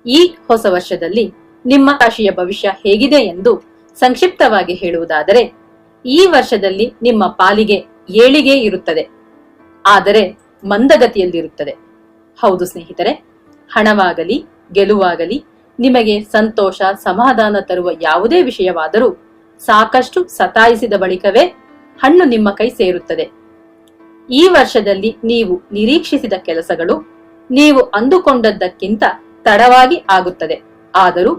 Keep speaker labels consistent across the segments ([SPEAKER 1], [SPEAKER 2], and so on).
[SPEAKER 1] ಈ ಹೊಸ ವರ್ಷದಲ್ಲಿ ನಿಮ್ಮ ರಾಶಿಯ ಭವಿಷ್ಯ ಹೇಗಿದೆ ಎಂದು ಸಂಕ್ಷಿಪ್ತವಾಗಿ ಹೇಳುವುದಾದರೆ, ಈ ವರ್ಷದಲ್ಲಿ ನಿಮ್ಮ ಪಾಲಿಗೆ ಏಳಿಗೆ ಇರುತ್ತದೆ, ಆದರೆ ಮಂದಗತಿಯಲ್ಲಿರುತ್ತದೆ. ಹೌದು ಸ್ನೇಹಿತರೆ, ಹಣವಾಗಲಿ ಗೆಲುವಾಗಲಿ, ನಿಮಗೆ ಸಂತೋಷ ಸಮಾಧಾನ ತರುವ ಯಾವುದೇ ವಿಷಯವಾದರೂ ಸಾಕಷ್ಟು ಸತಾಯಿಸಿದ ಬಳಿಕವೇ ಹಣ್ಣು ನಿಮ್ಮ ಕೈ ಸೇರುತ್ತದೆ. ಈ ವರ್ಷದಲ್ಲಿ ನೀವು ನಿರೀಕ್ಷಿಸಿದ ಕೆಲಸಗಳು ನೀವು ಅಂದುಕೊಂಡದ್ದಕ್ಕಿಂತ ತಡವಾಗಿ ಆಗುತ್ತದೆ. ಆದರೂ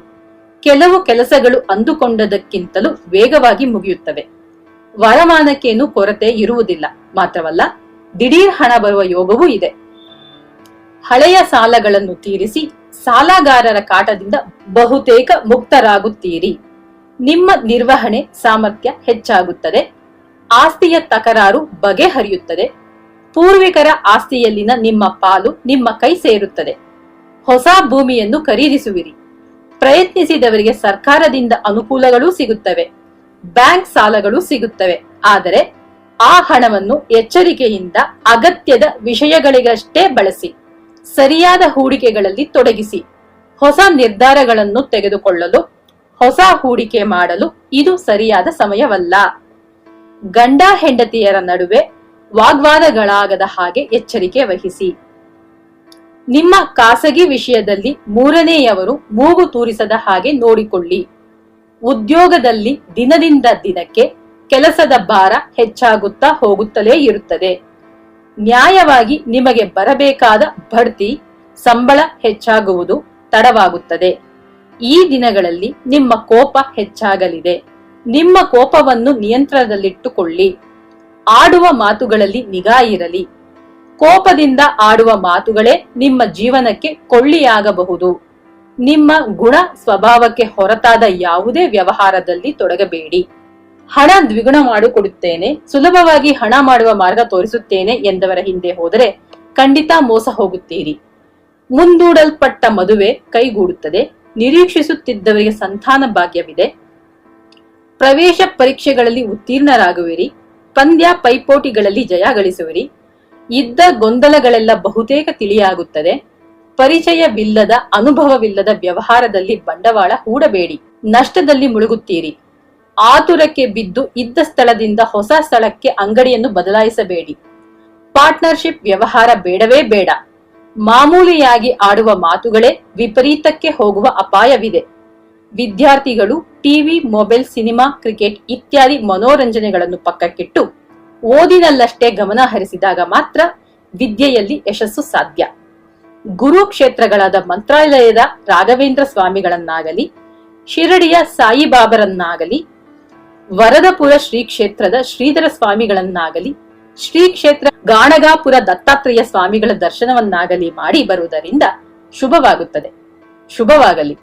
[SPEAKER 1] ಕೆಲವು ಕೆಲಸಗಳು ಅಂದುಕೊಂಡದಕ್ಕಿಂತಲೂ ವೇಗವಾಗಿ ಮುಗಿಯುತ್ತವೆ. ವರಮಾನಕ್ಕೇನು ಕೊರತೆ ಇರುವುದಿಲ್ಲ. ಮಾತ್ರವಲ್ಲ, ದಿಢೀರ್ ಹಣ ಬರುವ ಯೋಗವೂ ಇದೆ. ಹಳೆಯ ಸಾಲಗಳನ್ನು ತೀರಿಸಿ ಸಾಲಗಾರರ ಕಾಟದಿಂದ ಬಹುತೇಕ ಮುಕ್ತರಾಗುತ್ತೀರಿ. ನಿಮ್ಮ ನಿರ್ವಹಣೆ ಸಾಮರ್ಥ್ಯ ಹೆಚ್ಚಾಗುತ್ತದೆ. ಆಸ್ತಿಯ ತಕರಾರು ಬಗೆಹರಿಯುತ್ತದೆ. ಪೂರ್ವಿಕರ ಆಸ್ತಿಯಲ್ಲಿನ ನಿಮ್ಮ ಪಾಲು ನಿಮ್ಮ ಕೈ ಸೇರುತ್ತದೆ. ಹೊಸ ಭೂಮಿಯನ್ನು ಖರೀದಿಸುವಿರಿ. ಪ್ರಯತ್ನಿಸಿದವರಿಗೆ ಸರ್ಕಾರದಿಂದ ಅನುಕೂಲಗಳೂ ಸಿಗುತ್ತವೆ. ಬ್ಯಾಂಕ್ ಸಾಲಗಳು ಸಿಗುತ್ತವೆ. ಆದರೆ ಆ ಹಣವನ್ನು ಎಚ್ಚರಿಕೆಯಿಂದ ಅಗತ್ಯದ ವಿಷಯಗಳಿಗಷ್ಟೇ ಬಳಸಿ. ಸರಿಯಾದ ಹೂಡಿಕೆಗಳಲ್ಲಿ ತೊಡಗಿಸಿ. ಹೊಸ ನಿರ್ಧಾರಗಳನ್ನು ತೆಗೆದುಕೊಳ್ಳಲು, ಹೊಸ ಹೂಡಿಕೆ ಮಾಡಲು ಇದು ಸರಿಯಾದ ಸಮಯವಲ್ಲ. ಗಂಡ ಹೆಂಡತಿಯರ ನಡುವೆ ವಾಗ್ವಾದಗಳಾಗದ ಹಾಗೆ ಎಚ್ಚರಿಕೆ ವಹಿಸಿ. ನಿಮ್ಮ ಖಾಸಗಿ ವಿಷಯದಲ್ಲಿ ಮೂರನೆಯವರು ಮೂಗು ತೂರಿಸದ ಹಾಗೆ ನೋಡಿಕೊಳ್ಳಿ. ಉದ್ಯೋಗದಲ್ಲಿ ದಿನದಿಂದ ದಿನಕ್ಕೆ ಕೆಲಸದ ಭಾರ ಹೆಚ್ಚಾಗುತ್ತಾ ಹೋಗುತ್ತಲೇ ಇರುತ್ತದೆ. ನ್ಯಾಯವಾಗಿ ನಿಮಗೆ ಬರಬೇಕಾದ ಬಡ್ತಿ, ಸಂಬಳ ಹೆಚ್ಚಾಗುವುದು ತಡವಾಗುತ್ತದೆ. ಈ ದಿನಗಳಲ್ಲಿ ನಿಮ್ಮ ಕೋಪ ಹೆಚ್ಚಾಗಲಿದೆ. ನಿಮ್ಮ ಕೋಪವನ್ನು ನಿಯಂತ್ರಣದಲ್ಲಿಟ್ಟುಕೊಳ್ಳಿ. ಆಡುವ ಮಾತುಗಳಲ್ಲಿ ನಿಗಾ ಇರಲಿ. ಕೋಪದಿಂದ ಆಡುವ ಮಾತುಗಳೇ ನಿಮ್ಮ ಜೀವನಕ್ಕೆ ಕೊಳ್ಳಿಯಾಗಬಹುದು. ನಿಮ್ಮ ಗುಣ ಸ್ವಭಾವಕ್ಕೆ ಹೊರತಾದ ಯಾವುದೇ ವ್ಯವಹಾರದಲ್ಲಿ ತೊಡಗಬೇಡಿ. ಹಣ ದ್ವಿಗುಣ ಮಾಡಿಕೊಡುತ್ತೇನೆ, ಸುಲಭವಾಗಿ ಹಣ ಮಾಡುವ ಮಾರ್ಗ ತೋರಿಸುತ್ತೇನೆ ಎಂದವರ ಹಿಂದೆ ಹೋದರೆ ಖಂಡಿತ ಮೋಸ ಹೋಗುತ್ತೀರಿ. ಮುಂದೂಡಲ್ಪಟ್ಟ ಮದುವೆ ಕೈಗೂಡುತ್ತದೆ. ನಿರೀಕ್ಷಿಸುತ್ತಿದ್ದವರಿಗೆ ಸಂತಾನ ಭಾಗ್ಯವಿದೆ. ಪ್ರವೇಶ ಪರೀಕ್ಷೆಗಳಲ್ಲಿ ಉತ್ತೀರ್ಣರಾಗುವಿರಿ. ಪಂದ್ಯ ಪೈಪೋಟಿಗಳಲ್ಲಿ ಜಯ ಗಳಿಸುವಿರಿ. ಇದ್ದ ಗೊಂದಲಗಳೆಲ್ಲ ಬಹುತೇಕ ತಿಳಿಯಾಗುತ್ತದೆ. ಪರಿಚಯವಿಲ್ಲದ ಅನುಭವವಿಲ್ಲದ ವ್ಯವಹಾರದಲ್ಲಿ ಬಂಡವಾಳ ಹೂಡಬೇಡಿ. ನಷ್ಟದಲ್ಲಿ ಮುಳುಗುತ್ತೀರಿ. ಆತುರಕ್ಕೆ ಬಿದ್ದು ಇದ್ದ ಸ್ಥಳದಿಂದ ಹೊಸ ಸ್ಥಳಕ್ಕೆ ಅಂಗಡಿಯನ್ನು ಬದಲಾಯಿಸಬೇಡಿ. ಪಾರ್ಟ್ನರ್ಶಿಪ್ ವ್ಯವಹಾರ ಬೇಡವೇ ಬೇಡ. ಮಾಮೂಲಿಯಾಗಿ ಆಡುವ ಮಾತುಗಳೇ ವಿಪರೀತಕ್ಕೆ ಹೋಗುವ ಅಪಾಯವಿದೆ. ವಿದ್ಯಾರ್ಥಿಗಳು ಟಿವಿ, ಮೊಬೈಲ್, ಸಿನಿಮಾ, ಕ್ರಿಕೆಟ್ ಇತ್ಯಾದಿ ಮನೋರಂಜನೆಗಳನ್ನು ಪಕ್ಕಕ್ಕಿಟ್ಟು ಓದಿನಲ್ಲಷ್ಟೇ ಗಮನ ಹರಿಸಿದಾಗ ಮಾತ್ರ ವಿದ್ಯೆಯಲ್ಲಿ ಯಶಸ್ಸು ಸಾಧ್ಯ. ಗುರು ಕ್ಷೇತ್ರಗಳಾದ ಮಂತ್ರಾಲಯದ ರಾಘವೇಂದ್ರ ಸ್ವಾಮಿಗಳನ್ನಾಗಲಿ, ಶಿರಡಿಯ ಸಾಯಿಬಾಬರನ್ನಾಗಲಿ, ವರದಪುರ ಶ್ರೀ ಕ್ಷೇತ್ರದ ಶ್ರೀಧರ ಸ್ವಾಮಿಗಳನ್ನಾಗಲಿ, ಶ್ರೀ ಕ್ಷೇತ್ರ ಗಾಣಗಾಪುರ ದತ್ತಾತ್ರೇಯ ಸ್ವಾಮಿಗಳ ದರ್ಶನವನ್ನಾಗಲಿ ಮಾಡಿ ಬರುವುದರಿಂದ ಶುಭವಾಗುತ್ತದೆ. ಶುಭವಾಗಲಿ.